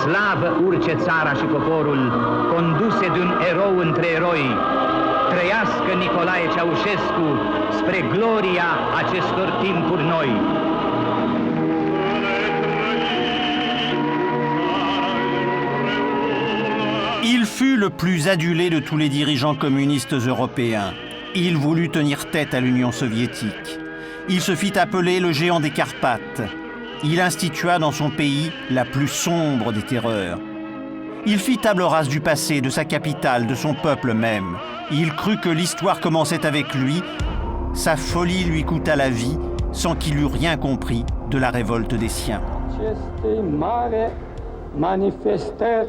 slavă urce țara și poporul, conduse de un erou între eroi. Trăiască Nicolae Ceaușescu spre gloria acestor timpuri noi. Il fut le plus adulé de tous les dirigeants communistes européens. Il voulut tenir tête à l'Union soviétique. Il se fit appeler le géant des Carpates. Il institua dans son pays la plus sombre des terreurs. Il fit table rase du passé, de sa capitale, de son peuple même. Il crut que l'histoire commençait avec lui. Sa folie lui coûta la vie, sans qu'il eût rien compris de la révolte des siens. Aceste mare manifestări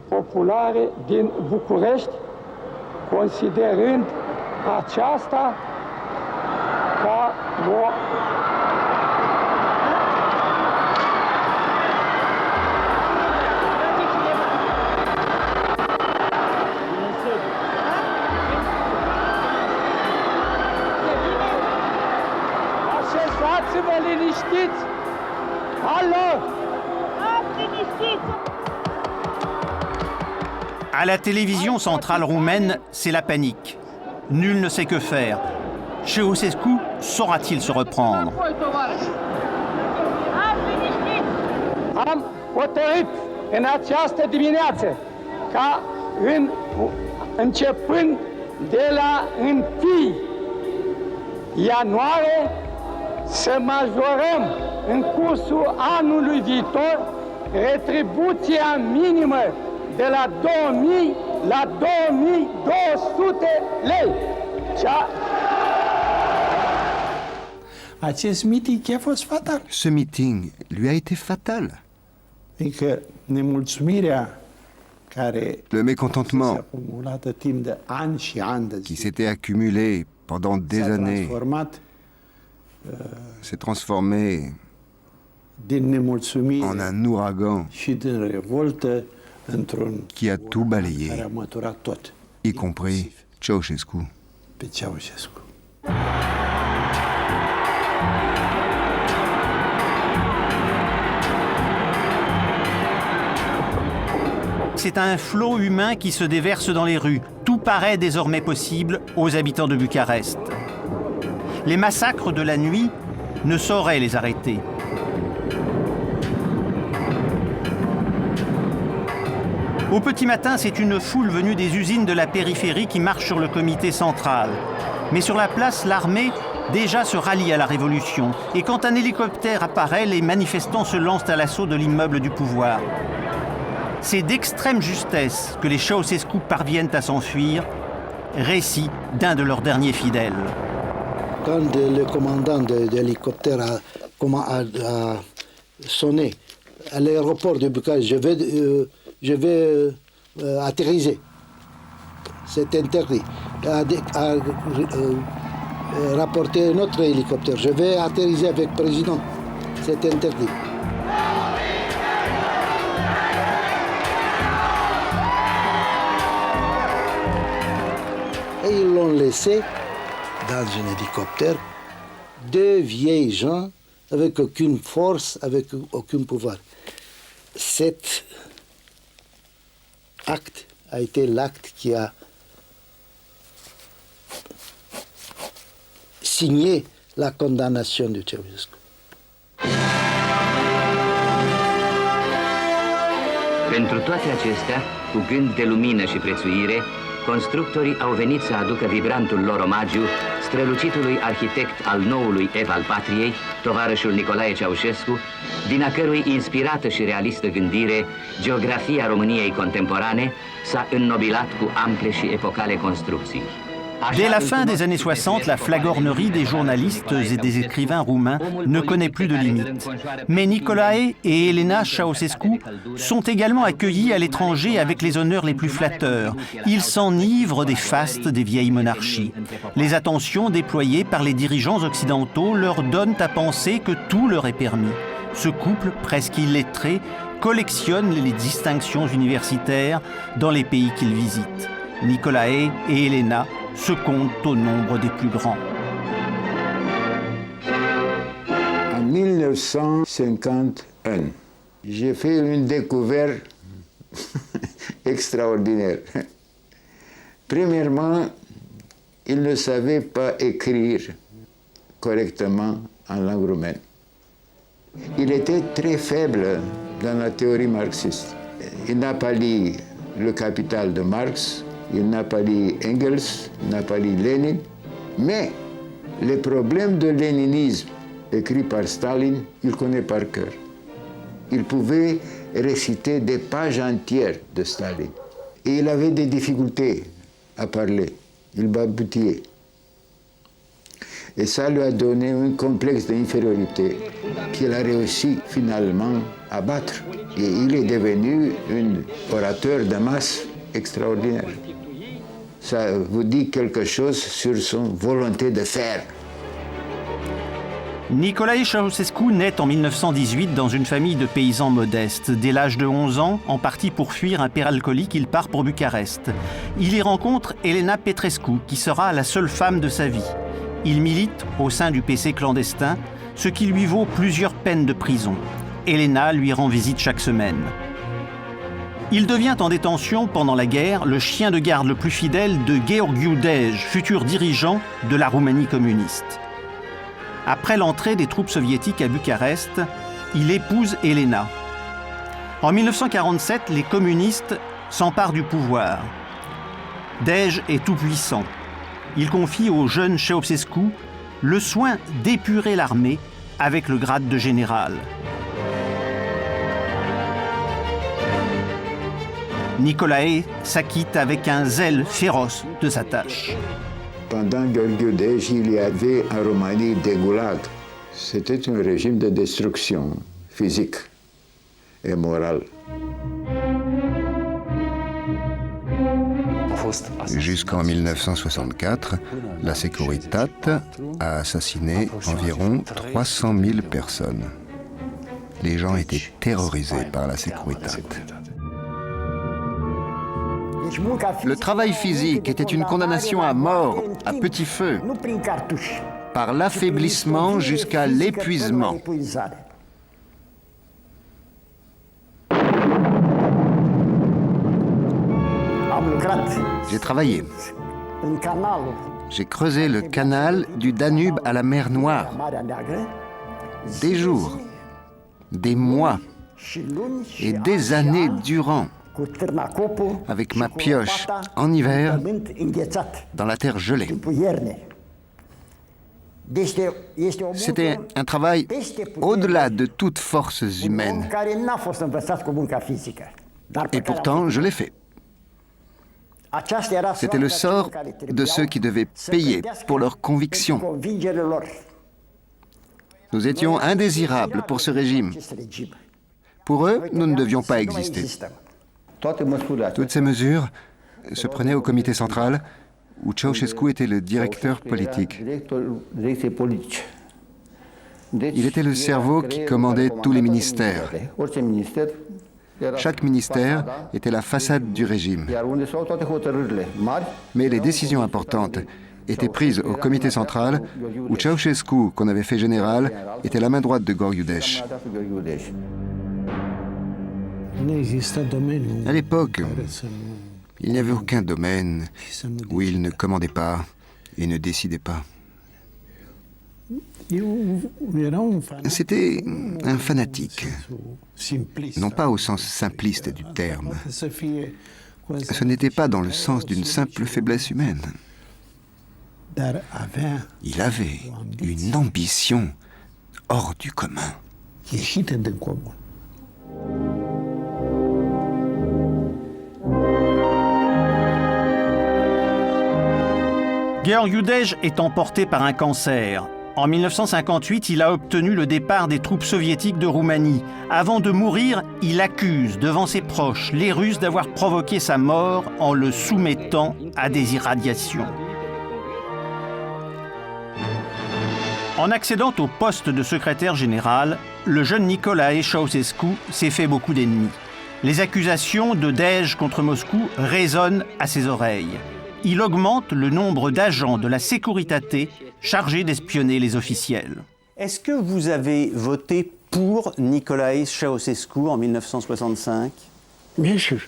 populare din București, considerând aceasta ca o Așezați-vă liniștiți! Alo! À la télévision centrale roumaine, c'est la panique. Nul ne sait que faire. Ceausescu saura-t-il se reprendre? Am hotărât în această dimineață ca începând de la 1 ianuarie să majorăm în cursul anului viitor retribuția minimă de la 2000 la 2200 lei. Acest meeting a fost fatal. Ce meeting lui a été fatal. Adică nemulțumirea care Le mécontentement acumulată timp de ani și ani de qui zile s'était accumulé pendant des s-a années transformat s'est transformé din en nemulțumire un ouragan și din revoltă într-un qui a tout care a balayé, măturat tot, y compris Ceausescu. pe Ceaușescu. C'est un flot humain qui se déverse dans les rues. Tout paraît désormais possible aux habitants de Bucarest. Les massacres de la nuit ne sauraient les arrêter. Au petit matin, c'est une foule venue des usines de la périphérie qui marche sur le comité central. Mais sur la place, l'armée déjà se rallie à la révolution. Et quand un hélicoptère apparaît, les manifestants se lancent à l'assaut de l'immeuble du pouvoir. C'est d'extrême justesse que les Ceausescu parviennent à s'enfuir, récit d'un de leurs derniers fidèles. Quand le commandant de l'hélicoptère a sonné à l'aéroport de Bucarest, je vais atterrir. C'est interdit. A rapporté un autre hélicoptère. Je vais atterrir avec le président. C'est interdit. Et ils l'ont laissé dans un hélicoptère, deux vieilles gens avec aucune force, avec aucun pouvoir. Cet acte a été l'acte qui a signé la condamnation de Ceausescu. Pentru toate acestea, cu gând de lumină și prețuire, constructorii au venit să aducă vibrantul lor omagiu strălucitului arhitect al noului ev al patriei, tovarășul Nicolae Ceaușescu, din a cărui inspirată și realistă gândire, geografia României contemporane s-a înnobilat cu ample și epocale construcții. Dès la fin des années 60, la flagornerie des journalistes et des écrivains roumains ne connaît plus de limites. Mais Nicolae et Elena Ceausescu sont également accueillis à l'étranger avec les honneurs les plus flatteurs. Ils s'enivrent des fastes des vieilles monarchies. Les attentions déployées par les dirigeants occidentaux leur donnent à penser que tout leur est permis. Ce couple, presque illettré, collectionne les distinctions universitaires dans les pays qu'ils visitent. Nicolae et Elena se comptent au nombre des plus grands. En 1951, J'ai fait une découverte extraordinaire. Premièrement, il ne savait pas écrire correctement en langue roumaine. Il était très faible dans la théorie marxiste. Il n'a pas lu Le Capital de Marx, il n'a pas lu Engels, il n'a pas lu Lénine, mais les problèmes de léninisme écrits par Staline, il connaît par cœur. Il pouvait réciter des pages entières de Staline. Et il avait des difficultés à parler. Il balbutiait. Et ça lui a donné un complexe d'infériorité qu'il a réussi finalement à battre. Et il est devenu un orateur de masse extraordinaire. Ça vous dit quelque chose sur son volonté de faire. Nicolae Ceausescu naît en 1918 dans une famille de paysans modestes. Dès l'âge de 11 ans, en partie pour fuir un père alcoolique, il part pour Bucarest. Il y rencontre Elena Petrescu, qui sera la seule femme de sa vie. Il milite au sein du PC clandestin, ce qui lui vaut plusieurs peines de prison. Elena lui rend visite chaque semaine. Il devient en détention pendant la guerre le chien de garde le plus fidèle de Gheorghiu Dej, futur dirigeant de la Roumanie communiste. Après l'entrée des troupes soviétiques à Bucarest, il épouse Elena. En 1947, les communistes s'emparent du pouvoir. Dej est tout-puissant. Il confie au jeune Ceausescu le soin d'épurer l'armée avec le grade de général. Nicolae s'acquitte avec un zèle féroce de sa tâche. Pendant Gheorghiu Dej, il y avait en Roumanie des goulags. C'était un régime de destruction physique et morale. Jusqu'en 1964, la Securitat a assassiné environ 300 000 personnes. Les gens étaient terrorisés par la Securitat. Le travail physique était une condamnation à mort, à petit feu, par l'affaiblissement jusqu'à l'épuisement. J'ai travaillé. J'ai creusé le canal du Danube à la mer Noire. Des jours, des mois et des années durant, avec ma pioche en hiver, dans la terre gelée. C'était un travail au-delà de toute force humaine. Et pourtant, je l'ai fait. C'était le sort de ceux qui devaient payer pour leurs convictions. Nous étions indésirables pour ce régime. Pour eux, nous ne devions pas exister. Toutes ces mesures se prenaient au comité central, où Ceausescu était le directeur politique. Il était le cerveau qui commandait tous les ministères. Chaque ministère était la façade du régime. Mais les décisions importantes étaient prises au comité central, où Ceausescu, qu'on avait fait général, était la main droite de Gheorghiu Dej. À l'époque, il n'y avait aucun domaine où il ne commandait pas et ne décidait pas. C'était un fanatique, non pas au sens simpliste du terme. Ce n'était pas dans le sens d'une simple faiblesse humaine. Il avait une ambition hors du commun. Gheorghiu Dej est emporté par un cancer. En 1958, il a obtenu le départ des troupes soviétiques de Roumanie. Avant de mourir, il accuse devant ses proches les Russes d'avoir provoqué sa mort en le soumettant à des irradiations. En accédant au poste de secrétaire général, le jeune Nicolae Ceausescu s'est fait beaucoup d'ennemis. Les accusations de Dej contre Moscou résonnent à ses oreilles. Il augmente le nombre d'agents de la Securitate chargés d'espionner les officiels. Est-ce que vous avez voté pour Nicolae Ceausescu en 1965? Bien sûr.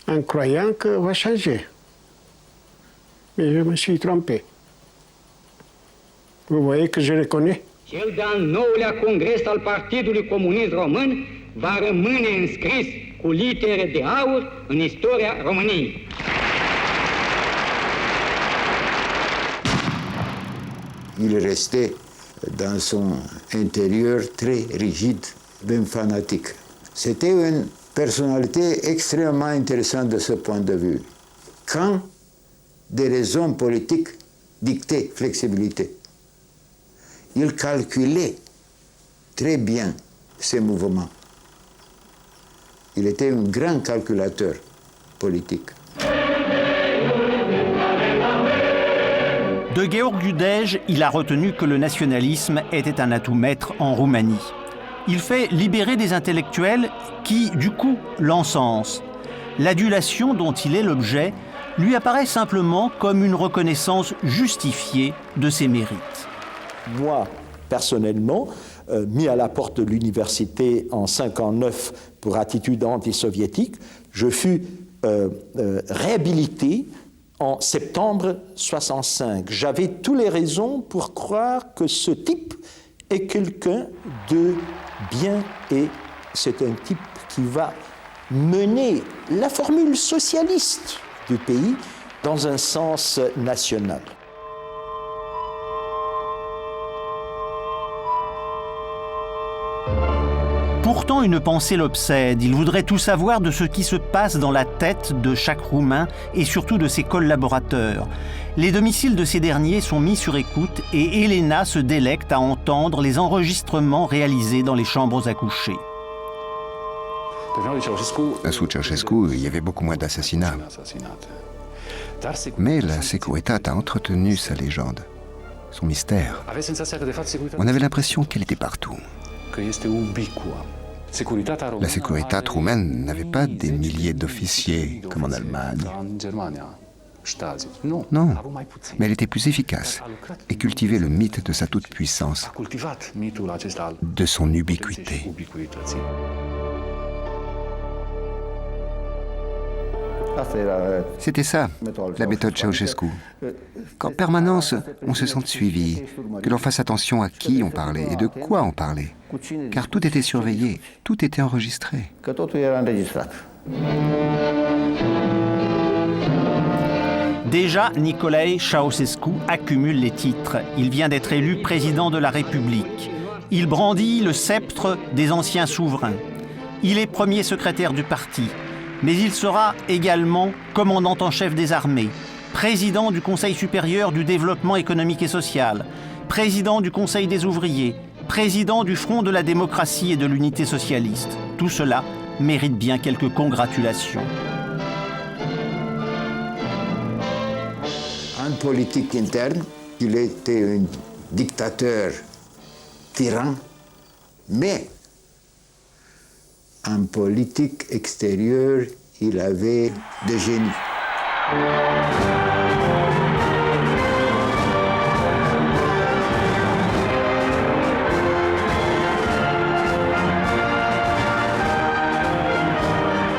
En croyant que va changer. Mais je me suis trompé. Vous voyez que je le connais. Cel de-al nouălea congres al Partidului Comunist Român va rămâne înscris cu litere de aur în istoria României. Il restait dans son intérieur très rigide, même fanatique. C'était une personnalité extrêmement intéressante de ce point de vue. Quand des raisons politiques dictaient flexibilité, il calculait très bien ses mouvements. Il était un grand calculateur politique. De Gheorghiu Dej, il a retenu que le nationalisme était un atout maître en Roumanie. Il fait libérer des intellectuels qui, du coup, l'encensent. L'adulation dont il est l'objet lui apparaît simplement comme une reconnaissance justifiée de ses mérites. Moi, personnellement, mis à la porte de l'université en 1959 pour attitude anti-soviétique, je fus réhabilité en septembre 1965. J'avais toutes les raisons pour croire que ce type est quelqu'un de bien et c'est un type qui va mener la formule socialiste du pays dans un sens national. Pourtant, une pensée l'obsède. Il voudrait tout savoir de ce qui se passe dans la tête de chaque Roumain et surtout de ses collaborateurs. Les domiciles de ces derniers sont mis sur écoute et Elena se délecte à entendre les enregistrements réalisés dans les chambres à coucher. Sous Ceausescu, il y avait beaucoup moins d'assassinats. Mais la Securitate a entretenu sa légende, son mystère. On avait l'impression qu'elle était partout. La Securitate roumaine n'avait pas des milliers d'officiers comme en Allemagne. Non, mais elle était plus efficace et cultivait le mythe de sa toute-puissance, de son ubiquité. C'était ça, la méthode Ceausescu. Qu'en permanence, on se sente suivi, que l'on fasse attention à qui on parlait et de quoi on parlait. Car tout était surveillé, tout était enregistré. Déjà, Nicolae Ceausescu accumule les titres. Il vient d'être élu président de la République. Il brandit le sceptre des anciens souverains. Il est premier secrétaire du parti. Mais il sera également commandant en chef des armées, président du Conseil supérieur du développement économique et social, président du Conseil des ouvriers, président du Front de la démocratie et de l'unité socialiste. Tout cela mérite bien quelques congratulations. En politique interne, il était un dictateur tyran, mais en politique extérieure, il avait de génie.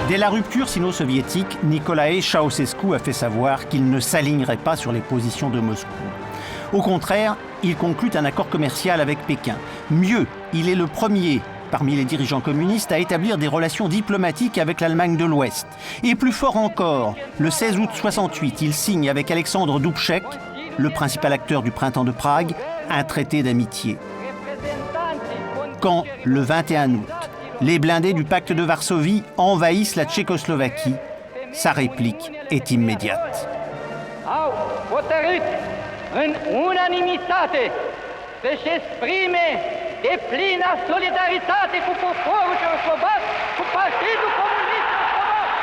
Dès la rupture sino-soviétique, Nicolae Ceausescu a fait savoir qu'il ne s'alignerait pas sur les positions de Moscou. Au contraire, il conclut un accord commercial avec Pékin. Mieux, il est le premier parmi les dirigeants communistes à établir des relations diplomatiques avec l'Allemagne de l'Ouest. Et plus fort encore, le 16 août 1968, il signe avec Alexandre Dubček, le principal acteur du printemps de Prague, un traité d'amitié. Quand, le 21 août, les blindés du pacte de Varsovie envahissent la Tchécoslovaquie, sa réplique est immédiate. Au hotărât în unanimitate să-și exprime deplină solidaritate cu poporul cehoslovac, cu Partidul Comunist Slovac.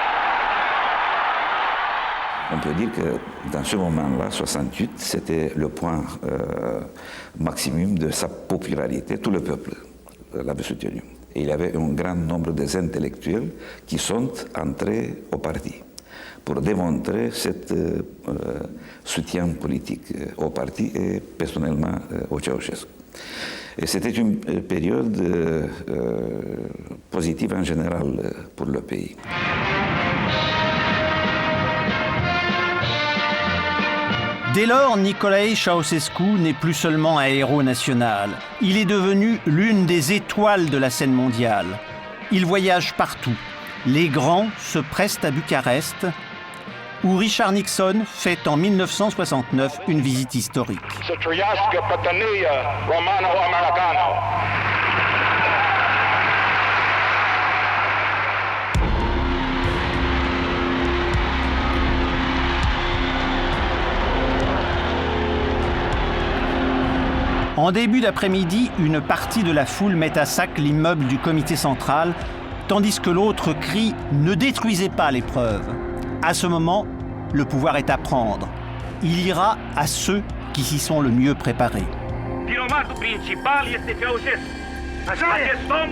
On peut dire que dans ce moment-là, 68, c'était le point maximum de sa popularité. Tout le peuple l'avait soutenu. Et il y avait un grand nombre d'intellectuels qui sont entrés au parti. pour démontrer ce soutien politique au parti et personnellement au Ceausescu. Et c'était une période positive en général pour le pays. Dès lors, Nicolae Ceausescu n'est plus seulement un héros national. Il est devenu l'une des étoiles de la scène mondiale. Il voyage partout. Les grands se pressent à Bucarest, où Richard Nixon fait en 1969 une visite historique. En début d'après-midi, une partie de la foule met à sac l'immeuble du comité central, tandis que l'autre crie « Ne détruisez pas les preuves ». À ce moment, le pouvoir est à prendre. Il ira à ceux qui s'y sont le mieux préparés. Vinovatul principal este Ceausescu. Acest om,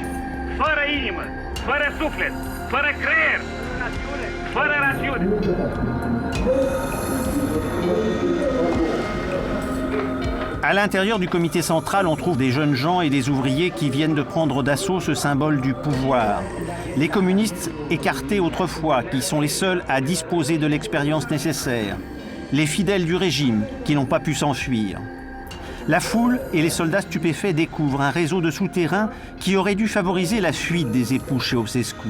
fără inimă, fără suflet, fără creier, fără rațiune. À l'intérieur du comité central, on trouve des jeunes gens et des ouvriers qui viennent de prendre d'assaut ce symbole du pouvoir. Les communistes écartés autrefois, qui sont les seuls à disposer de l'expérience nécessaire. Les fidèles du régime, qui n'ont pas pu s'enfuir. La foule et les soldats stupéfaits découvrent un réseau de souterrains qui aurait dû favoriser la fuite des époux Ceausescu.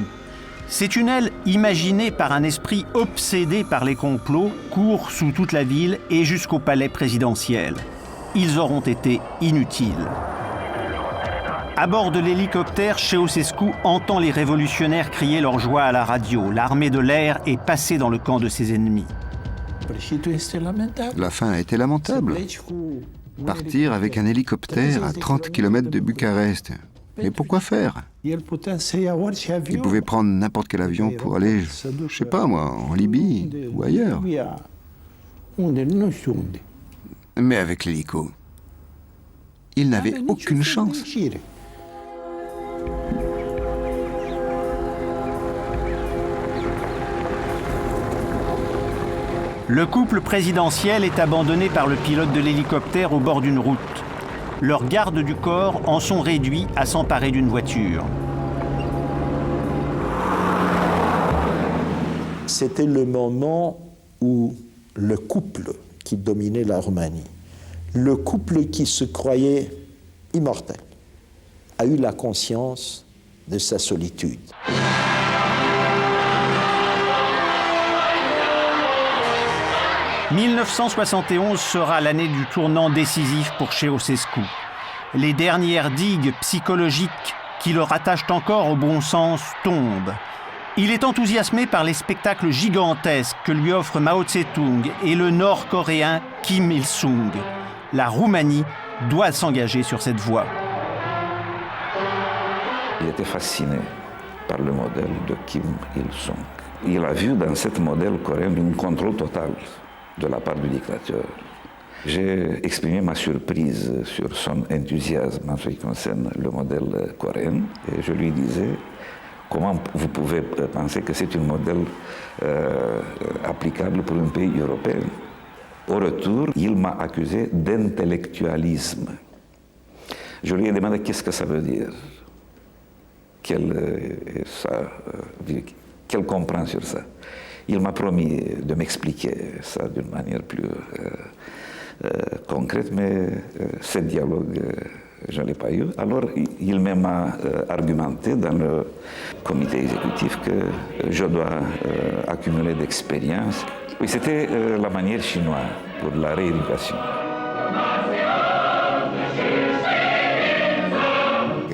Ces tunnels, imaginés par un esprit obsédé par les complots, courent sous toute la ville et jusqu'au palais présidentiel. Ils auront été inutiles. À bord de l'hélicoptère, Ceausescu entend les révolutionnaires crier leur joie à la radio. L'armée de l'air est passée dans le camp de ses ennemis. La fin a été lamentable. Partir avec un hélicoptère à 30 km de Bucarest. Mais pourquoi faire? Il pouvait prendre n'importe quel avion pour aller, je sais pas moi, en Libye ou ailleurs. Mais avec l'hélico, il n'avait aucune chance. Le couple présidentiel est abandonné par le pilote de l'hélicoptère au bord d'une route. Leurs gardes du corps en sont réduits à s'emparer d'une voiture. C'était le moment où le couple qui dominait la Roumanie, le couple qui se croyait immortel, a eu la conscience de sa solitude. « 1971 sera l'année du tournant décisif pour Ceausescu. Les dernières digues psychologiques qui le rattachent encore au bon sens tombent. Il est enthousiasmé par les spectacles gigantesques que lui offrent Mao Tse-tung et le Nord-Coréen Kim Il-sung. La Roumanie doit s'engager sur cette voie. Il était fasciné par le modèle de Kim Il-sung. Il a vu dans ce modèle coréen un contrôle total de la part du dictateur. J'ai exprimé ma surprise sur son enthousiasme en ce qui concerne le modèle coréen et je lui disais comment vous pouvez penser que c'est un modèle applicable pour un pays européen. Au retour, il m'a accusé d'intellectualisme. Je lui ai demandé qu'est-ce que ça veut dire, quelle comprend sur ça. Il m'a promis de m'expliquer ça d'une manière plus concrète, mais ce dialogue, je ne l'ai pas eu. Alors, il m'a argumenté dans le comité exécutif que je dois accumuler d'expérience. Oui, c'était la manière chinoise pour la rééducation.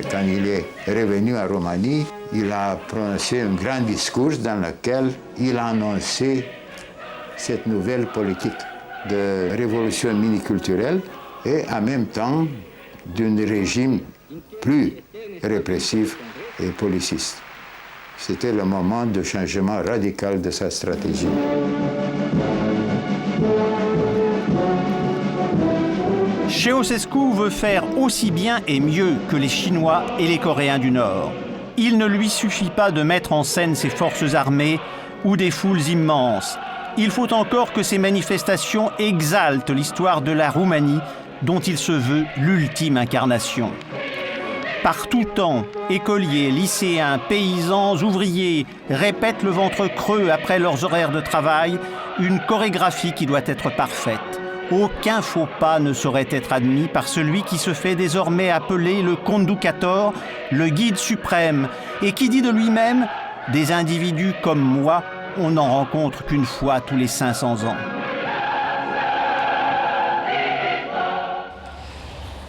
Quand il est revenu en Roumanie, il a prononcé un grand discours dans lequel il a annoncé cette nouvelle politique de révolution miniculturelle et en même temps d'un régime plus répressif et policiste. C'était le moment de changement radical de sa stratégie. Ceausescu veut faire aussi bien et mieux que les Chinois et les Coréens du Nord. Il ne lui suffit pas de mettre en scène ses forces armées ou des foules immenses. Il faut encore que ces manifestations exaltent l'histoire de la Roumanie, dont il se veut l'ultime incarnation. Par tout temps, écoliers, lycéens, paysans, ouvriers répètent le ventre creux après leurs horaires de travail, une chorégraphie qui doit être parfaite. Aucun faux pas ne saurait être admis par celui qui se fait désormais appeler le conducator, le guide suprême, et qui dit de lui-même « Des individus comme moi, on n'en rencontre qu'une fois tous les 500 ans ».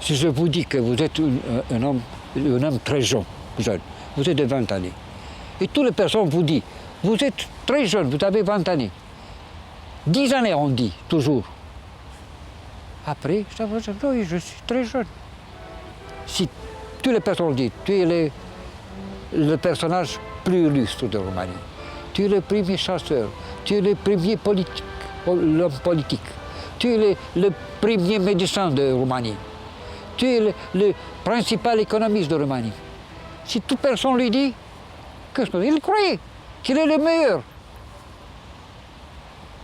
Si je vous dis que vous êtes un homme très jeune, vous êtes de 20 années, et toutes les personnes vous disent « Vous êtes très jeune, vous avez 20 années ». 10 années, on dit, toujours. Après, ça va dire, oui, je suis très jeune. Si toutes les personnes disent, tu es le personnage plus illustre de Roumanie, tu es le premier chasseur, tu es le premier l'homme politique, tu es le premier médecin de Roumanie, tu es le principal économiste de Roumanie. Si toute personne lui dit, il croyait qu'il est le meilleur.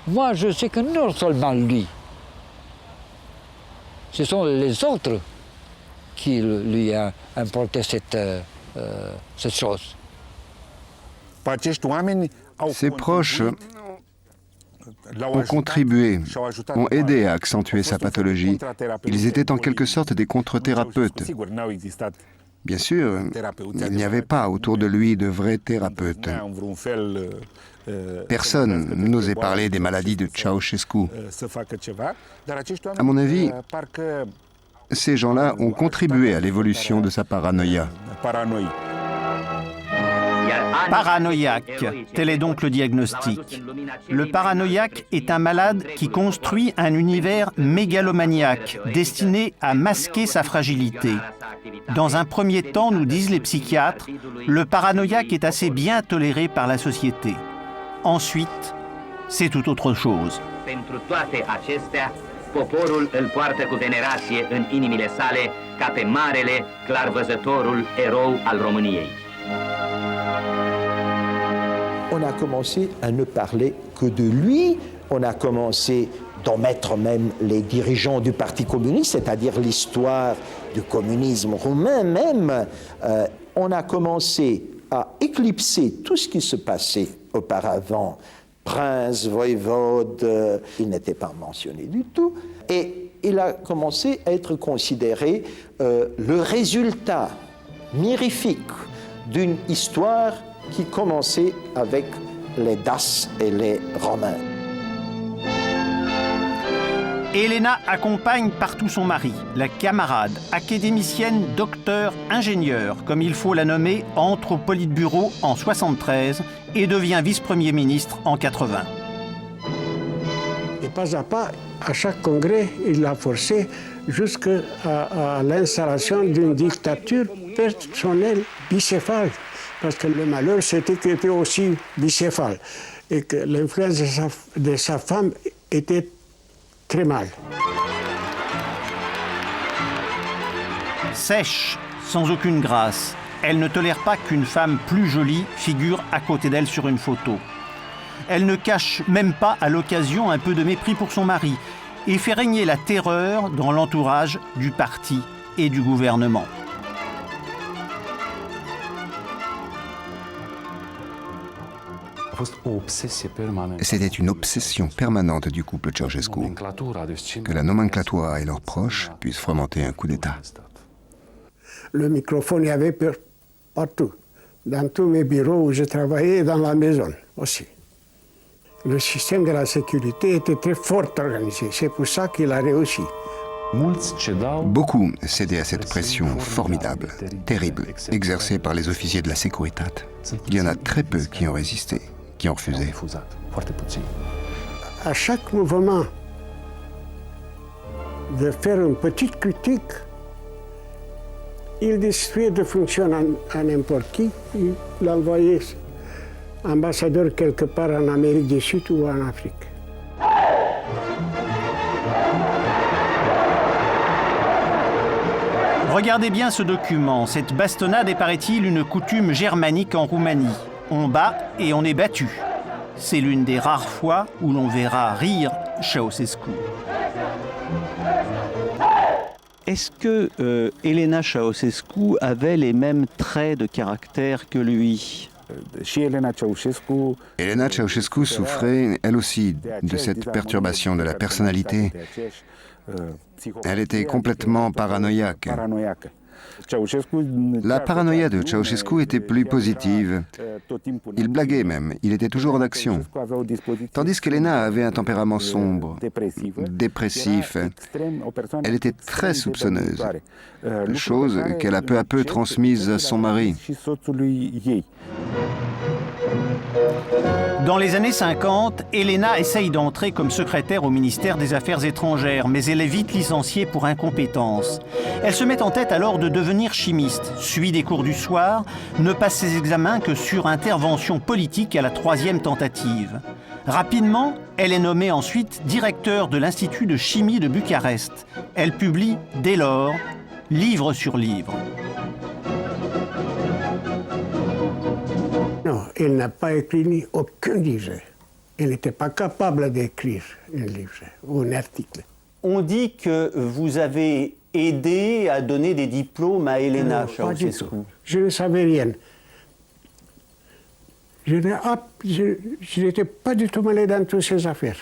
Moi, je sais que non seulement lui, ce sont les autres qui lui ont importé cette chose. Ses proches ont contribué, ont aidé à accentuer sa pathologie. Ils étaient en quelque sorte des contre-thérapeutes. Bien sûr, il n'y avait pas autour de lui de vrais thérapeutes. Personne n'osait parler des maladies de Ceausescu. À mon avis, ces gens-là ont contribué à l'évolution de sa paranoïa. Paranoïaque, tel est donc le diagnostic. Le paranoïaque est un malade qui construit un univers mégalomaniaque, destiné à masquer sa fragilité. Dans un premier temps, nous disent les psychiatres, le paranoïaque est assez bien toléré par la société. Ensuite, c'est tout autre chose. Pentru toate acestea, poporul îl poartă cu venerație în inimile sale ca pe marele, clarvăzătorul erou al României. On a commencé à ne parler que de lui, on a commencé d'omettre même les dirigeants du Parti communiste, c'est-à-dire l'histoire du communisme roumain même. On a commencé à éclipser tout ce qui se passait auparavant. Prince, voïvode, il n'était pas mentionné du tout. Et il a commencé à être considéré le résultat mirifique d'une histoire qui commençait avec les Daces et les Romains. Elena accompagne partout son mari. La camarade, académicienne, docteur, ingénieure, comme il faut la nommer, entre au Politburo en 1973 et devient vice-premier ministre en 1980. Et pas à pas, à chaque congrès, il l'a forcé jusqu'à l'installation d'une dictature personnelle bicéphale. Parce que le malheur, c'était qu'il était aussi bicéphale. Et que l'influence de sa femme était très mal. Sèche, sans aucune grâce, elle ne tolère pas qu'une femme plus jolie figure à côté d'elle sur une photo. Elle ne cache même pas à l'occasion un peu de mépris pour son mari et fait régner la terreur dans l'entourage du parti et du gouvernement. C'était une obsession permanente du couple Ceausescu, que la nomenclatura et leurs proches puissent fomenter un coup d'État. Le microphone, il y avait partout, dans tous mes bureaux où je travaillais et dans la maison aussi. Le système de la sécurité était très fort organisé, c'est pour ça qu'il a réussi. Beaucoup cédaient à cette pression formidable, terrible, exercée par les officiers de la Securitat. Il y en a très peu qui ont résisté, qui ont refusé. À chaque mouvement, de faire une petite critique, il destruisait de fonction à n'importe qui, il l'envoyait ambassadeur quelque part en Amérique du Sud ou en Afrique. Regardez bien ce document. Cette bastonnade est, paraît-il, une coutume germanique en Roumanie. On bat et on est battu. c'est l'une des rares fois où l'on verra rire Ceausescu. Est-ce que Elena Ceausescu avait les mêmes traits de caractère que lui ? Elena Ceausescu souffrait, elle aussi, de cette perturbation de la personnalité. Elle était complètement paranoïaque. La paranoïa de Ceausescu était plus positive. Il blaguait même, il était toujours en action. Tandis qu'Elena avait un tempérament sombre, dépressif. Elle était très soupçonneuse, chose qu'elle a peu à peu transmise à son mari. Dans les années 50, Elena essaye d'entrer comme secrétaire au ministère des Affaires étrangères, mais elle est vite licenciée pour incompétence. Elle se met en tête alors de devenir chimiste, suit des cours du soir, ne passe ses examens que sur intervention politique à la 3e tentative. Rapidement, elle est nommée ensuite directeur de l'Institut de chimie de Bucarest. Elle publie dès lors livre sur livre. Non, elle n'a pas écrit aucun livre. Elle n'était pas capable d'écrire un livre ou un article. On dit que vous avez aidé à donner des diplômes à Elena Ceausescu. Je ne savais rien. Je n'étais pas du tout mêlé dans toutes ces affaires.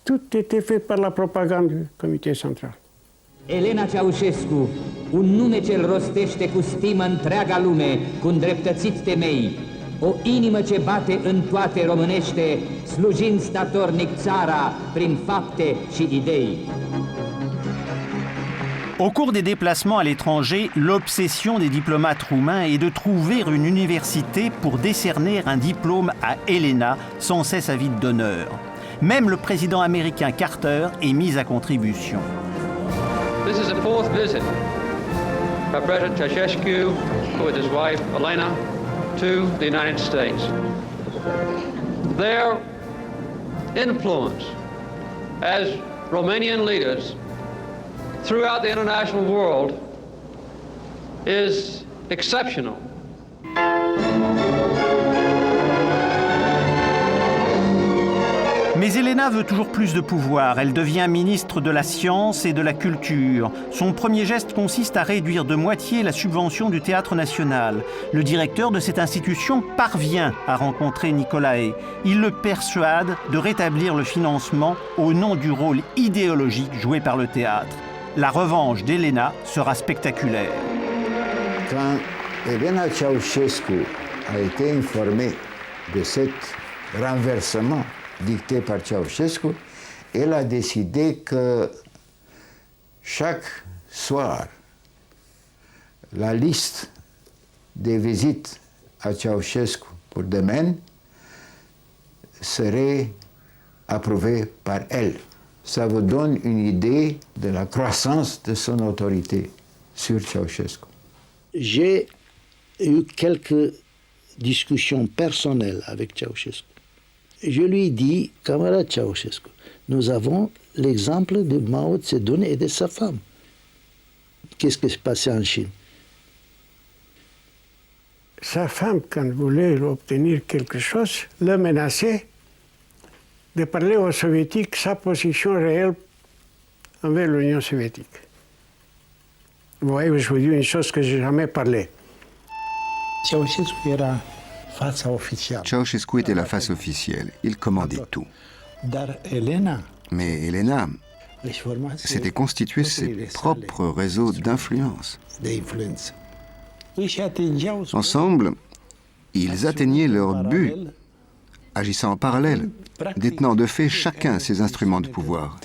Tout était fait par la propagande du comité central. Elena Ceausescu, un nume ce-l rostește cu stimă întreaga lume, cu îndreptățit temei. O inimă ce bate în toate românește, slujind statornic țara prin fapte și idei. Au cours des déplacements à l'étranger, l'obsession des diplomates roumains est de trouver une université pour décerner un diplôme à Elena, sans cesse avide d'honneur. Même le président américain Carter est mis à contribution. This is the 4th visit by President Ceausescu with his wife Elena to the United States. Their influence as Romanian leaders throughout the international world is exceptional. Mais Elena veut toujours plus de pouvoir. Elle devient ministre de la Science et de la Culture. Son premier geste consiste à réduire de moitié la subvention du Théâtre national. Le directeur de cette institution parvient à rencontrer Nicolae. Il le persuade de rétablir le financement au nom du rôle idéologique joué par le théâtre. La revanche d'Elena sera spectaculaire. Quand Elena Ceausescu a été informée de cet renversement dicté par Ceausescu, elle a décidé que chaque soir, la liste des visites à Ceausescu pour demain serait approuvée par elle. Ça vous donne une idée de la croissance de son autorité sur Ceausescu. J'ai eu quelques discussions personnelles avec Ceausescu. Je lui ai dit, camarade Ceausescu, nous avons l'exemple de Mao Tse-tung et de sa femme. Qu'est-ce qui s'est passé en Chine? Sa femme, quand voulait obtenir quelque chose, le menaçait de parler aux soviétiques sa position réelle envers l'Union soviétique. Vous voyez, je vous dis une chose que je n'ai jamais parlé. Ceausescu était la face officielle. Il commandait tout. Mais Elena s'était constitué ses propres réseaux d'influence. Ensemble, ils atteignaient leur but, agissant en parallèle, détenant de fait chacun ses instruments de pouvoir.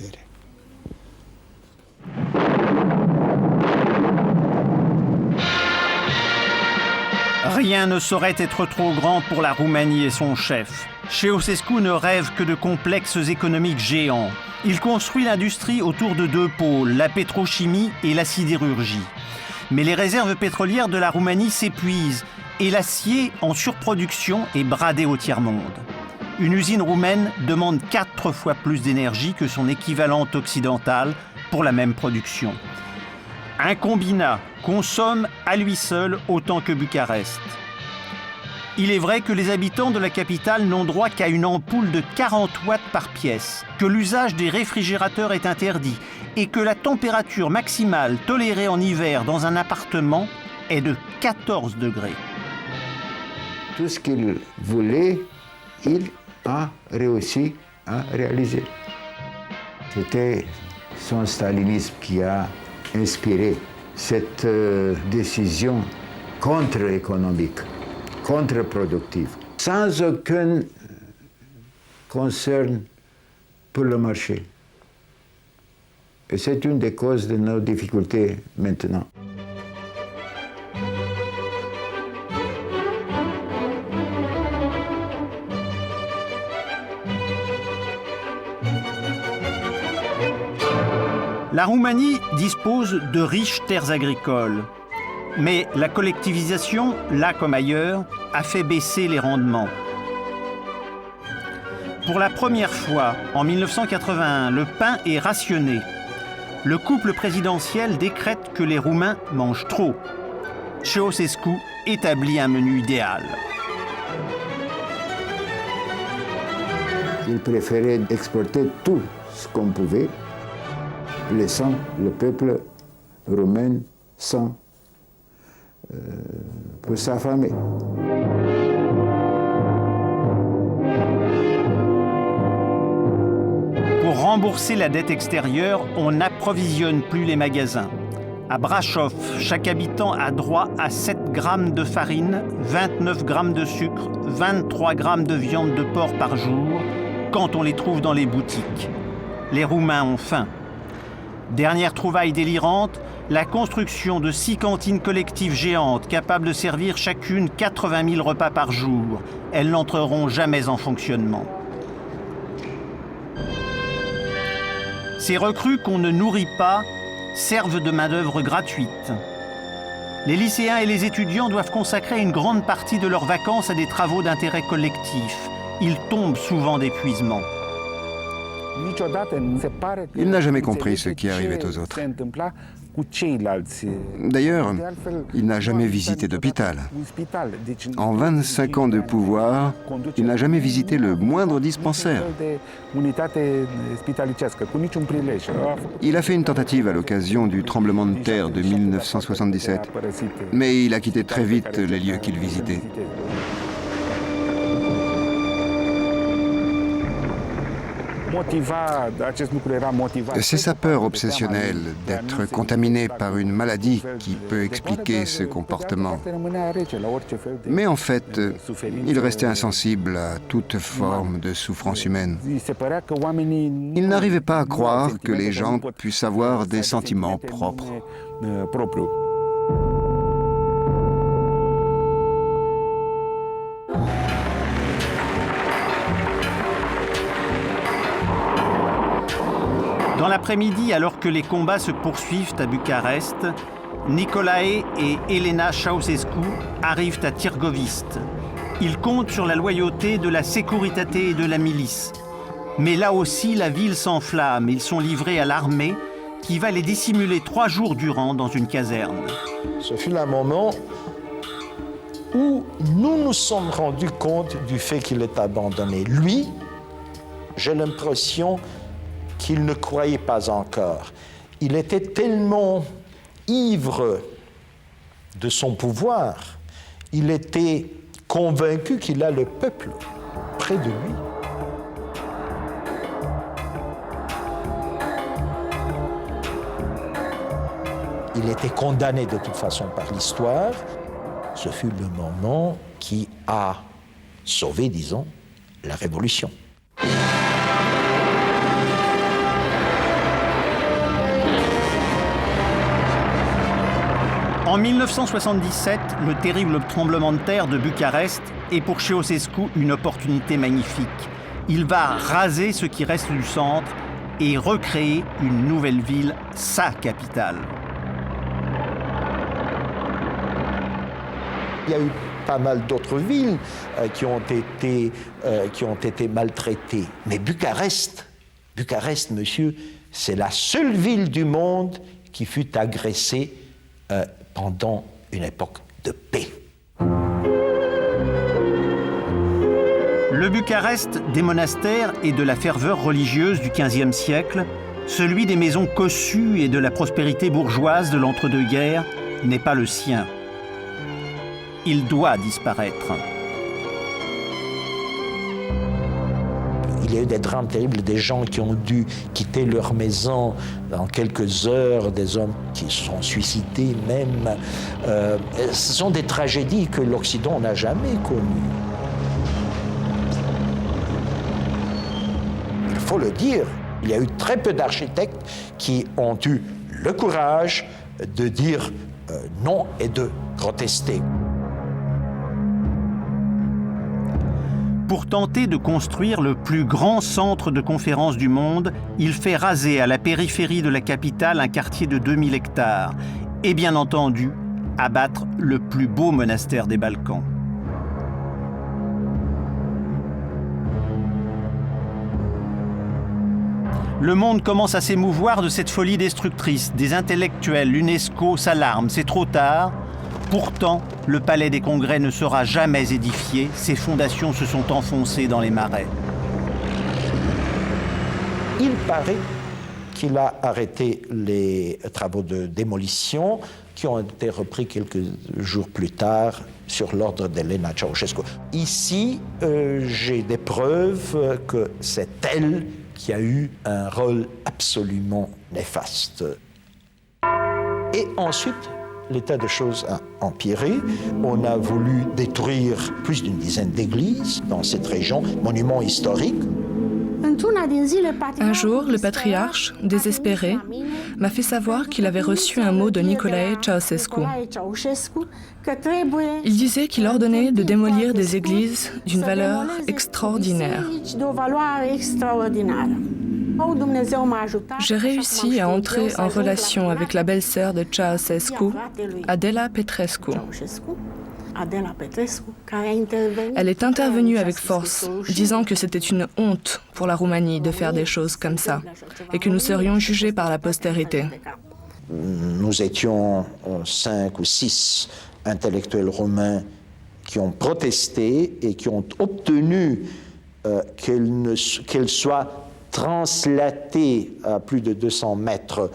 Rien ne saurait être trop grand pour la Roumanie et son chef. Ceausescu ne rêve que de complexes économiques géants. Il construit l'industrie autour de deux pôles, la pétrochimie et la sidérurgie. Mais les réserves pétrolières de la Roumanie s'épuisent et l'acier en surproduction est bradé au tiers-monde. Une usine roumaine demande 4 fois plus d'énergie que son équivalente occidentale pour la même production. Un combinat consomme à lui seul autant que Bucarest. Il est vrai que les habitants de la capitale n'ont droit qu'à une ampoule de 40 watts par pièce, que l'usage des réfrigérateurs est interdit et que la température maximale tolérée en hiver dans un appartement est de 14 degrés. Tout ce qu'il voulait, il a réussi à réaliser. C'était son stalinisme qui a inspiré cette décision contre-économique, contre-productive, sans aucun concern pour le marché. Et c'est une des causes de nos difficultés maintenant. La Roumanie dispose de riches terres agricoles, mais la collectivisation, là comme ailleurs, a fait baisser les rendements. Pour la première fois, en 1981, le pain est rationné. Le couple présidentiel décrète que les Roumains mangent trop. Ceausescu établit un menu idéal. Il préférait exporter tout ce qu'on pouvait, laissant le peuple roumain sans pour s'affamer. Pour rembourser la dette extérieure, on n'approvisionne plus les magasins. À Brașov, chaque habitant a droit à 7 grammes de farine, 29 grammes de sucre, 23 grammes de viande de porc par jour, quand on les trouve dans les boutiques. Les Roumains ont faim. Dernière trouvaille délirante, la construction de 6 cantines collectives géantes capables de servir chacune 80 000 repas par jour. Elles n'entreront jamais en fonctionnement. Ces recrues qu'on ne nourrit pas servent de main-d'œuvre gratuite. Les lycéens et les étudiants doivent consacrer une grande partie de leurs vacances à des travaux d'intérêt collectif. Ils tombent souvent d'épuisement. Il n'a jamais compris ce qui arrivait aux autres. D'ailleurs, il n'a jamais visité d'hôpital. En 25 ans de pouvoir, il n'a jamais visité le moindre dispensaire. Il a fait une tentative à l'occasion du tremblement de terre de 1977, mais il a quitté très vite les lieux qu'il visitait. C'est sa peur obsessionnelle d'être contaminé par une maladie qui peut expliquer ce comportement. Mais en fait, il restait insensible à toute forme de souffrance humaine. Il n'arrivait pas à croire que les gens puissent avoir des sentiments propres. Dans l'après-midi, alors que les combats se poursuivent à Bucarest, Nicolae et Elena Ceausescu arrivent à Târgoviște. Ils comptent sur la loyauté de la Securitate et de la milice. Mais là aussi, la ville s'enflamme. Ils sont livrés à l'armée qui va les dissimuler 3 jours durant dans une caserne. Ce fut un moment où nous nous sommes rendus compte du fait qu'il est abandonné. Lui, j'ai l'impression qu'il ne croyait pas encore. Il était tellement ivre de son pouvoir, il était convaincu qu'il a le peuple près de lui. Il était condamné de toute façon par l'histoire. Ce fut le moment qui a sauvé, disons, la Révolution. En 1977, le terrible tremblement de terre de Bucarest est pour Ceausescu une opportunité magnifique. Il va raser ce qui reste du centre et recréer une nouvelle ville, sa capitale. Il y a eu pas mal d'autres villes qui ont été maltraitées. Mais Bucarest, monsieur, c'est la seule ville du monde qui fut agressée pendant une époque de paix. Bucarest des monastères et de la ferveur religieuse du XVe siècle, celui des maisons cossues et de la prospérité bourgeoise de l'entre-deux-guerres n'est pas le sien. Il doit disparaître. Il y a eu des drames terribles, des gens qui ont dû quitter leur maison en quelques heures, des hommes qui se sont suicidés même. Ce sont des tragédies que l'Occident n'a jamais connues. Il faut le dire, il y a eu très peu d'architectes qui ont eu le courage de dire non et de protester. Pour tenter de construire le plus grand centre de conférence du monde, il fait raser à la périphérie de la capitale un quartier de 2000 hectares et bien entendu, abattre le plus beau monastère des Balkans. Le monde commence à s'émouvoir de cette folie destructrice. Des intellectuels, l'UNESCO s'alarment, c'est trop tard. Pourtant, le palais des congrès ne sera jamais édifié. Ses fondations se sont enfoncées dans les marais. Il paraît qu'il a arrêté les travaux de démolition qui ont été repris quelques jours plus tard sur l'ordre d'Elena Ceausescu. Ici, j'ai des preuves que c'est elle qui a eu un rôle absolument néfaste. Et ensuite, l'état de choses a empiré. On a voulu détruire plus d'une dizaine d'églises dans cette région, monuments historiques. Un jour, le patriarche, désespéré, m'a fait savoir qu'il avait reçu un mot de Nicolae Ceausescu. Il disait qu'il ordonnait de démolir des églises d'une valeur extraordinaire. J'ai réussi à entrer en relation avec la belle-sœur de Ceausescu, Adela Petrescu. Elle est intervenue avec force, disant que c'était une honte pour la Roumanie de faire des choses comme ça et que nous serions jugés par la postérité. Nous étions 5 ou 6 intellectuels roumains qui ont protesté et qui ont obtenu qu'elle soit translatée à plus de 200 mètres.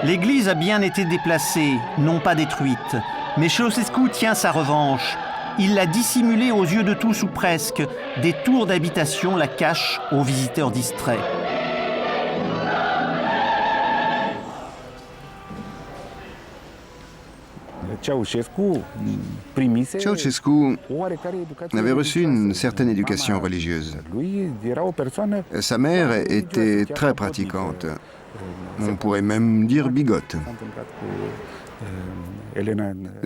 L'église a bien été déplacée, non pas détruite, mais Ceausescu tient sa revanche. Il l'a dissimulée aux yeux de tous ou presque. Des tours d'habitation la cachent aux visiteurs distraits. Ceausescu avait reçu une certaine éducation religieuse. Sa mère était très pratiquante. On pourrait même dire bigote.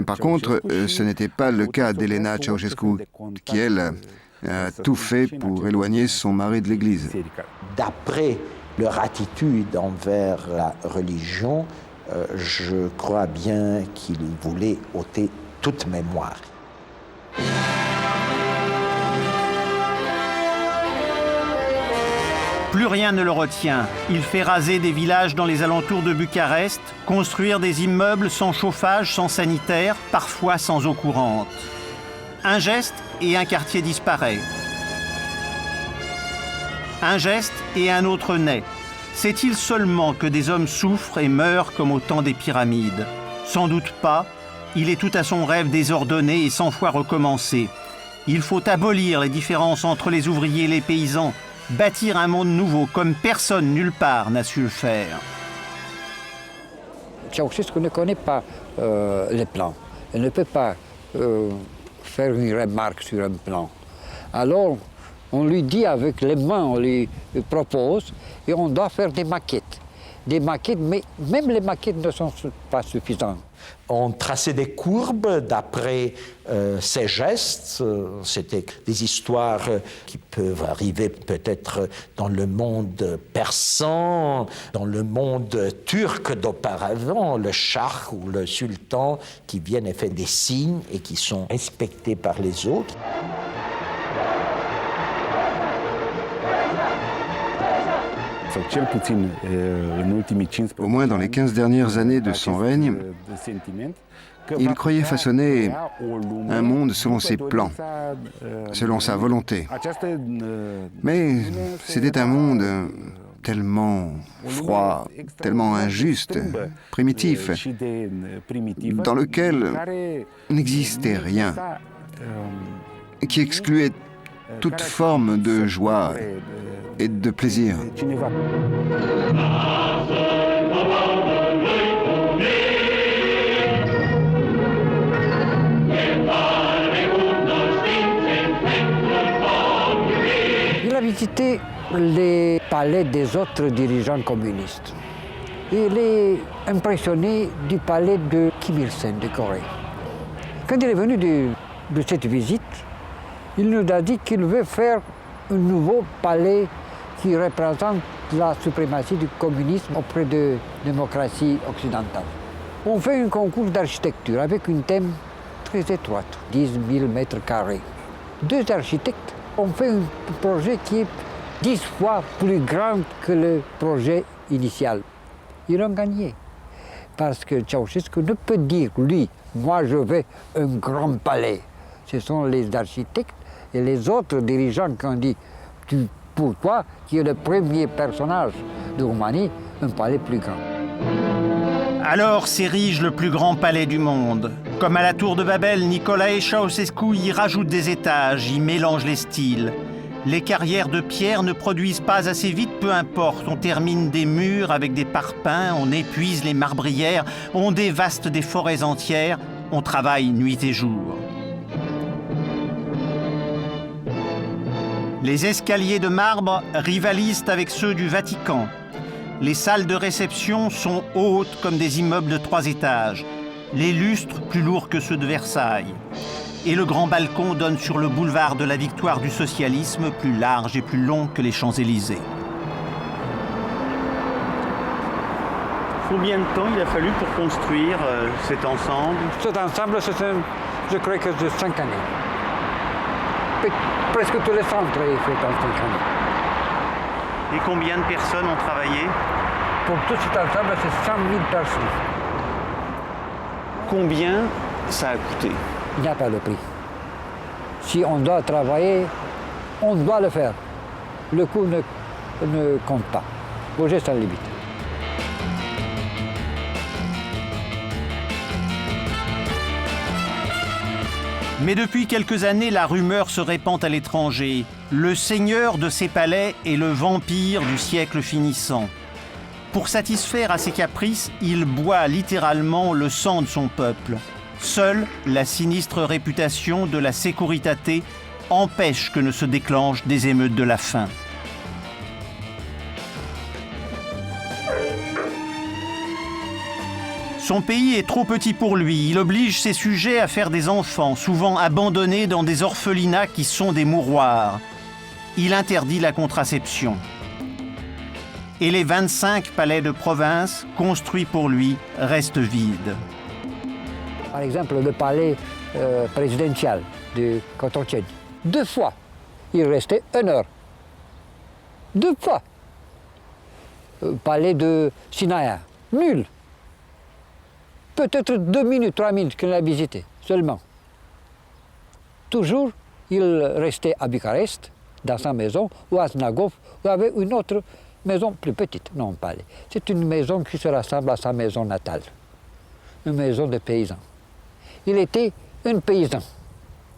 Par contre, ce n'était pas le cas d'Elena Ceausescu, qui, elle, a tout fait pour éloigner son mari de l'Église. D'après leur attitude envers la religion, je crois bien qu'ils voulaient ôter toute mémoire. Plus rien ne le retient. Il fait raser des villages dans les alentours de Bucarest, construire des immeubles sans chauffage, sans sanitaire, parfois sans eau courante. Un geste et un quartier disparaît. Un geste et un autre naît. Sait-il seulement que des hommes souffrent et meurent comme au temps des pyramides? Sans doute pas. Il est tout à son rêve désordonné et 100 fois recommencé. Il faut abolir les différences entre les ouvriers et les paysans, bâtir un monde nouveau comme personne nulle part n'a su le faire. Ceausescu ne connaît pas les plans. Elle ne peut pas faire une remarque sur un plan. Alors, on lui dit avec les mains, on lui propose, et on doit faire des maquettes. des maquettes, mais même les maquettes ne sont pas suffisantes. On traçait des courbes d'après ces gestes. C'était des histoires qui peuvent arriver peut-être dans le monde persan, dans le monde turc d'auparavant, le shah ou le sultan qui viennent et font des signes et qui sont respectés par les autres. Au moins dans les 15 dernières années de son règne, il croyait façonner un monde selon ses plans, selon sa volonté. Mais c'était un monde tellement froid, tellement injuste, primitif, dans lequel n'existait rien, qui excluait toute forme de joie et de plaisir. Il a visité les palais des autres dirigeants communistes. Il est impressionné du palais de Kim Il-sung de Corée. Quand il est venu de cette visite, il nous a dit qu'il veut faire un nouveau palais qui représente la suprématie du communisme auprès de la démocratie occidentale. On fait un concours d'architecture avec un thème très étroit, 10 000 mètres carrés. Deux architectes ont fait un projet qui est 10 fois plus grand que le projet initial. Ils ont gagné. Parce que Ceausescu ne peut dire, lui, moi je veux un grand palais. Ce sont les architectes et les autres dirigeants qui ont dit, pour toi, qui est le premier personnage de Roumanie, un palais plus grand. Alors s'érige le plus grand palais du monde. Comme à la tour de Babel, Nicolae Ceausescu y rajoute des étages, y mélange les styles. Les carrières de pierre ne produisent pas assez vite, peu importe. On termine des murs avec des parpaings, on épuise les marbrières, on dévaste des forêts entières, on travaille nuit et jour. Les escaliers de marbre rivalisent avec ceux du Vatican. Les salles de réception sont hautes comme des immeubles de 3 étages. Les lustres plus lourds que ceux de Versailles. Et le grand balcon donne sur le boulevard de la victoire du socialisme, plus large et plus long que les Champs-Élysées. Combien de temps il a fallu pour construire cet ensemble? Cet ensemble, je crois que c'est 5 années. Presque tous les centres sont faits en 5 années. Et combien de personnes ont travaillé? Pour tout cet ensemble, c'est 100 000 personnes. Combien ça a coûté? Il n'y a pas de prix. Si on doit travailler, on doit le faire. Le coût ne compte pas. Au geste à la limite. Mais depuis quelques années, la rumeur se répand à l'étranger. Le seigneur de ces palais est le vampire du siècle finissant. Pour satisfaire à ses caprices, il boit littéralement le sang de son peuple. Seule la sinistre réputation de la Securitate empêche que ne se déclenchent des émeutes de la faim. Son pays est trop petit pour lui. Il oblige ses sujets à faire des enfants, souvent abandonnés dans des orphelinats qui sont des mouroirs. Il interdit la contraception. Et les 25 palais de province, construits pour lui, restent vides. Par exemple, le palais présidentiel de Cotroceni. 2 fois, il restait 1 heure. 2 fois. Palais de Sinaia, nul. Peut-être 2 minutes, 3 minutes qu'il a visité, seulement. Toujours, il restait à Bucarest, dans sa maison, ou à Snagov, ou avait une autre maison plus petite, non palais. C'est une maison qui se rassemble à sa maison natale, une maison de paysan. Il était un paysan,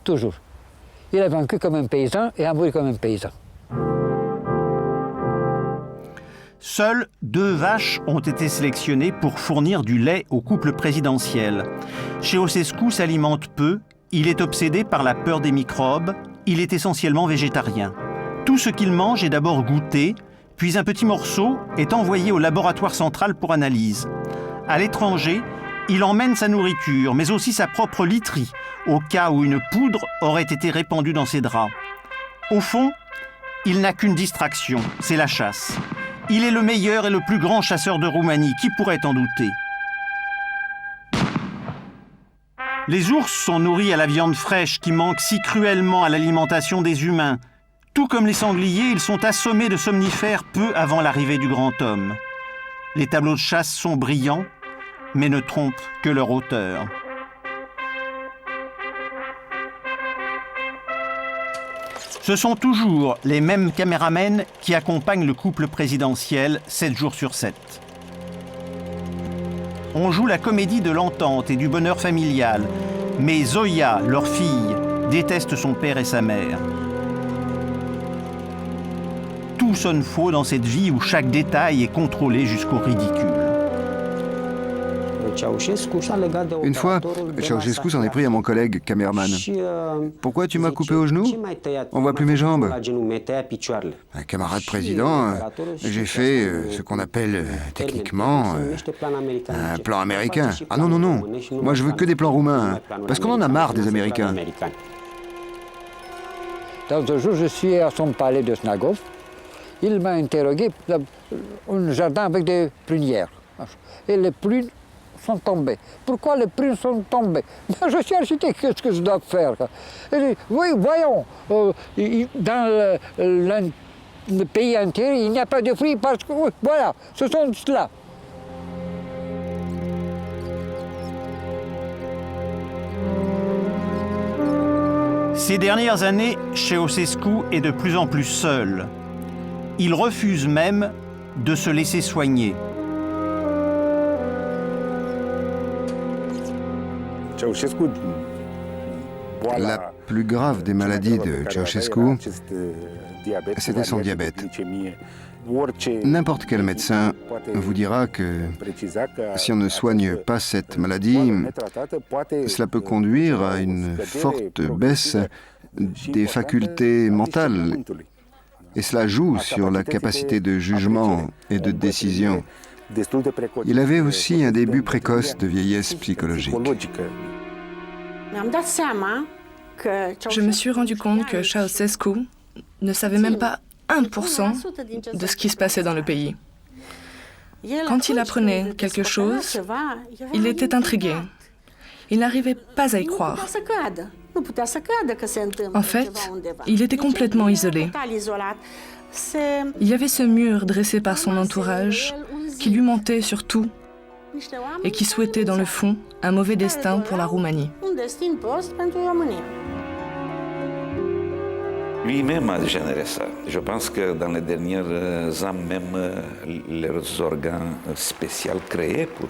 toujours. Il a vécu comme un paysan et a mouru comme un paysan. Seules 2 vaches ont été sélectionnées pour fournir du lait au couple présidentiel. Ceausescu s'alimente peu, il est obsédé par la peur des microbes, il est essentiellement végétarien. Tout ce qu'il mange est d'abord goûté, Puis un petit morceau est envoyé au laboratoire central pour analyse. À l'étranger, il emmène sa nourriture, mais aussi sa propre literie, au cas où une poudre aurait été répandue dans ses draps. Au fond, il n'a qu'une distraction, c'est la chasse. Il est le meilleur et le plus grand chasseur de Roumanie, qui pourrait en douter? Les ours sont nourris à la viande fraîche qui manque si cruellement à l'alimentation des humains. Tout comme les sangliers, ils sont assommés de somnifères peu avant l'arrivée du grand homme. Les tableaux de chasse sont brillants, mais ne trompent que leur auteur. Ce sont toujours les mêmes caméramens qui accompagnent le couple présidentiel 7 jours sur 7. On joue la comédie de l'entente et du bonheur familial, mais Zoya, leur fille, déteste son père et sa mère. Tout sonne faux dans cette vie où chaque détail est contrôlé jusqu'au ridicule. Une fois, Ceausescu s'en est pris à mon collègue caméraman. Pourquoi tu m'as coupé au genou? On voit plus mes jambes. Un camarade président, j'ai fait ce qu'on appelle techniquement un plan américain. Ah non, non, non. Moi, je veux que des plans roumains. Parce qu'on en a marre des Américains. Dans un jour, je suis à son palais de Snagov. Il m'a interrogé dans un jardin avec des prunières. Et les prunes sont tombées. Pourquoi les prunes sont tombées? Je suis architecte, qu'est-ce que je dois faire? Il dit, oui, voyons, dans le pays entier, il n'y a pas de fruits parce que, oui, voilà, ce sont cela. Ces dernières années, Ceausescu est de plus en plus seul. Il refuse même de se laisser soigner. La plus grave des maladies de Ceausescu, c'était son diabète. N'importe quel médecin vous dira que si on ne soigne pas cette maladie, cela peut conduire à une forte baisse des facultés mentales. Et cela joue sur la capacité de jugement et de décision. Il avait aussi un début précoce de vieillesse psychologique. Je me suis rendu compte que Ceausescu ne savait même pas 1% de ce qui se passait dans le pays. Quand il apprenait quelque chose, il était intrigué. Il n'arrivait pas à y croire. En fait, il était complètement isolé. Il y avait ce mur dressé par son entourage qui lui mentait sur tout et qui souhaitait dans le fond un mauvais destin pour la Roumanie. Lui-même a généré ça. Je pense que dans les dernières ans, même les organes spéciaux créés pour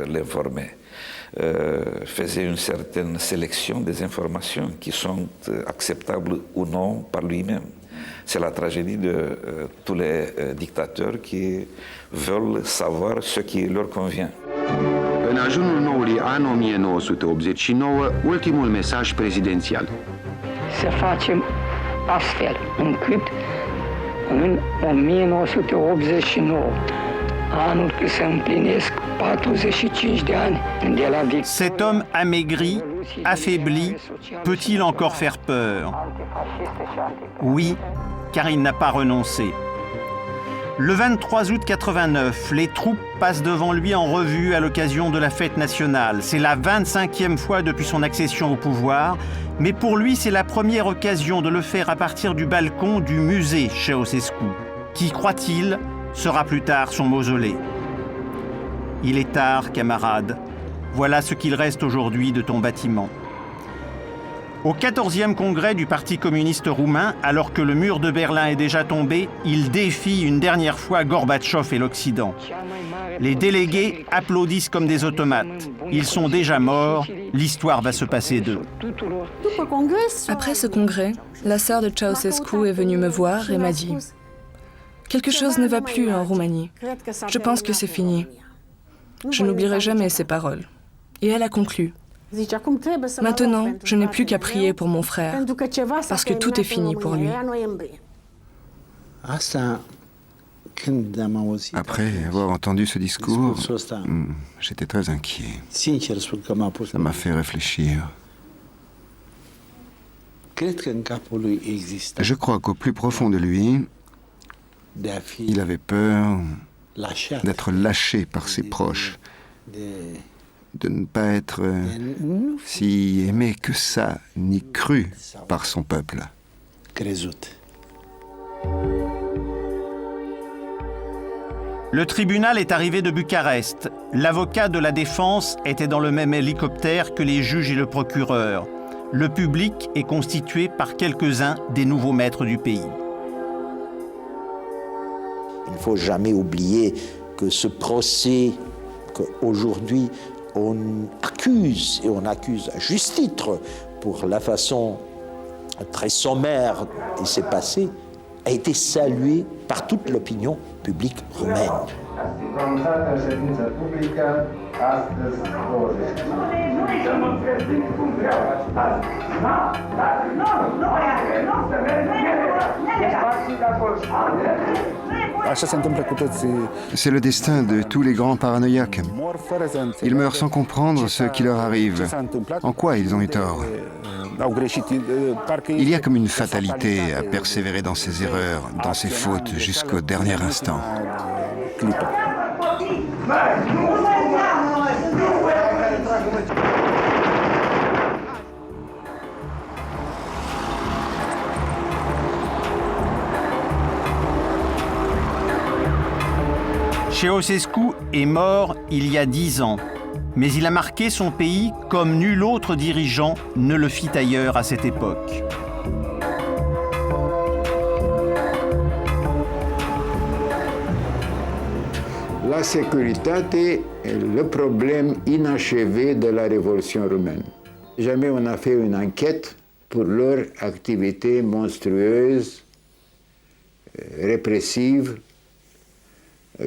l'informer faisaient une certaine sélection des informations qui sont acceptables ou non par lui-même. C'est la tragédie de tous les dictateurs qui veulent savoir ce qui leur convient. În ajunul noului an 1989, ultimul mesaj prezidențial. Să facem astfel încât în 1989, anul când se împlinesc 45 de ani de la victorie. Cet homme amaigri, affaibli, peut-il encore faire peur? Oui, car il n'a pas renoncé. Le 23 août 89, les troupes passent devant lui en revue à l'occasion de la fête nationale. C'est la 25e fois depuis son accession au pouvoir, mais pour lui, c'est la première occasion de le faire à partir du balcon du musée Ceausescu, qui, croit-il, sera plus tard son mausolée. Il est tard, camarades. Voilà ce qu'il reste aujourd'hui de ton bâtiment. Au 14e congrès du Parti communiste roumain, alors que le mur de Berlin est déjà tombé, il défie une dernière fois Gorbatchev et l'Occident. Les délégués applaudissent comme des automates. Ils sont déjà morts, l'histoire va se passer d'eux. Après ce congrès, la sœur de Ceausescu est venue me voir et m'a dit « Quelque chose ne va plus en Roumanie. Je pense que c'est fini. » Je n'oublierai jamais ces paroles. Et elle a conclu « Maintenant, je n'ai plus qu'à prier pour mon frère, parce que tout est fini pour lui. » Après avoir entendu ce discours, j'étais très inquiet. Ça m'a fait réfléchir. Je crois qu'au plus profond de lui, il avait peur d'être lâché par ses proches, de ne pas être si aimé que ça, ni cru par son peuple. Le tribunal est arrivé de Bucarest. L'avocat de la défense était dans le même hélicoptère que les juges et le procureur. Le public est constitué par quelques-uns des nouveaux maîtres du pays. Il ne faut jamais oublier que ce procès qu'aujourd'hui on accuse, et on accuse à juste titre pour la façon très sommaire il s'est passé, a été salué par toute l'opinion publique roumaine. C'est le destin de tous les grands paranoïaques. Ils meurent sans comprendre ce qui leur arrive. En quoi ils ont eu tort? Il y a comme une fatalité à persévérer dans ses erreurs, dans ses fautes, jusqu'au dernier instant. Ceausescu est mort il y a 10 ans, mais il a marqué son pays comme nul autre dirigeant ne le fit ailleurs à cette époque. La sécurité est le problème inachevé de la révolution roumaine. Jamais on n'a fait une enquête pour leur activité monstrueuse, répressive,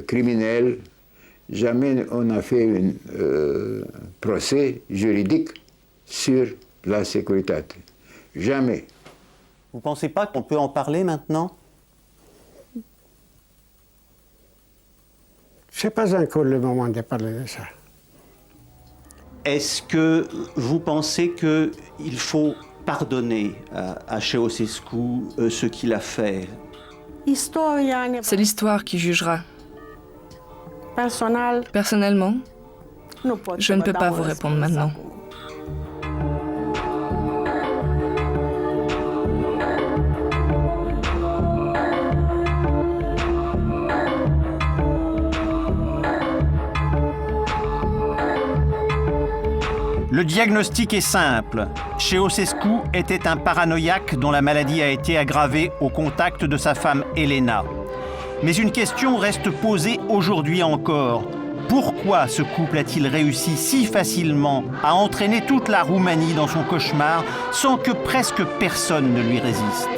criminelle. Jamais on a fait un procès juridique sur la sécurité. Jamais. Vous ne pensez pas qu'on peut en parler maintenant? Ce n'est pas encore le moment de parler de ça. Est-ce que vous pensez qu'il faut pardonner à Ceausescu ce qu'il a fait? C'est l'histoire qui jugera. Personnellement, je ne peux pas vous répondre maintenant. Le diagnostic est simple. Ceausescu était un paranoïaque dont la maladie a été aggravée au contact de sa femme Elena. Mais une question reste posée aujourd'hui encore. Pourquoi ce couple a-t-il réussi si facilement à entraîner toute la Roumanie dans son cauchemar sans que presque personne ne lui résiste?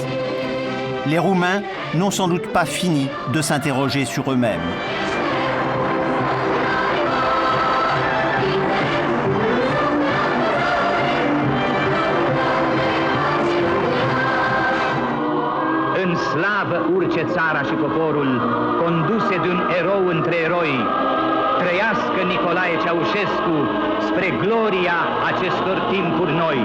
Les Roumains n'ont sans doute pas fini de s'interroger sur eux-mêmes. În slavă urce țara și poporul, conduse de un erou între eroi. Trăiască Nicolae Ceaușescu spre gloria acestor timpuri noi.